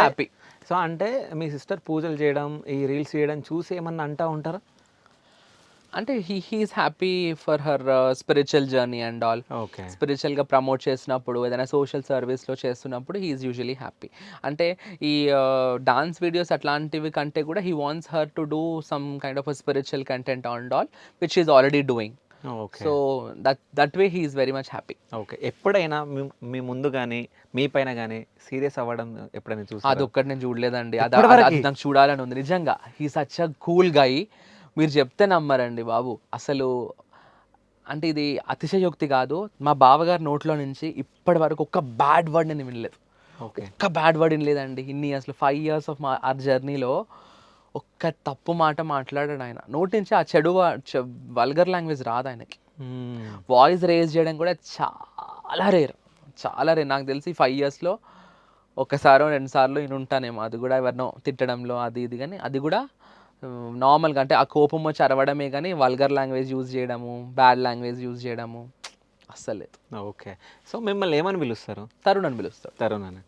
Happy. So, అంటే మీ sister పూజలు చేయడం, ఈ రీల్స్ చేయడం చూసి ఏమన్నా అంటా ఉంటారా? అంటే he is happy for her spiritual journey and all. Okay. స్పిరిచువల్‌గా ప్రమోట్ చేసినప్పుడు, ఏదైనా సోషల్ సర్వీస్‌లో చేస్తున్నప్పుడు హీ ఈస్ యూజువల్లీ హ్యాపీ. అంటే ఈ డాన్స్ వీడియోస్ అట్లాంటివి కంటే కూడా he wants her to do some kind of spiritual content and all which is already doing. Okay. So that way he is very much happy. Okay. ఎప్పుడైనా మీ ముందు గాని, మీ పైన గాని సీరియస్ అవ్వడం ఎప్పుడైనా చూసారా? అదొక్కటి నేను చూడలేదండి. ఇప్పటి అది వరకి? నాకు చూడాలని ఉంది నిజంగా. He such a cool guy. మీరు చెప్తే నమ్మరండి బాబు. అసలు అంటే ఇది అతిశయోక్తి కాదు. మా బావగారి నోట్లో నుంచి ఇప్పటి వరకు ఒక్క బ్యాడ్ వర్డ్ నేను వినలేదు. ఓకే. ఒక్క బ్యాడ్ వర్డ్ వినలేదండి. ఇన్ని ఇయర్స్‌లో 5 ఇయర్స్ ఆఫ్ అవర్ జర్నీలో ఒక్క తప్పు మాట మాట్లాడాడు ఆయన. నోటి నుంచి ఆ వల్గర్ లాంగ్వేజ్ రాదు ఆయనకి. హ్మ్. వాయిస్ రేజ్ చేయడం కూడా చాలా రేర్. చాలా రేర్. నాకు తెలిసి 5 ఇయర్స్‌లో ఒక్కసారో, 2 సార్లో ఇనుంటానేమో. అది కూడా ఎవరినో తిట్టడంలో అది ఇది గాని, అది కూడా నార్మల్‌గా అంటే ఆ కోపం వచ్చి అరవడమే గాని వల్గర్ లాంగ్వేజ్ యూజ్ చేయడము, బ్యాడ్ లాంగ్వేజ్ యూజ్ చేయడము అస్సలు లేదు. ఓకే. సో, మిమ్మల్ని ఏమని పిలుస్తారు? తరుణ్ అని పిలుస్తాడు. తరుణ్ అని.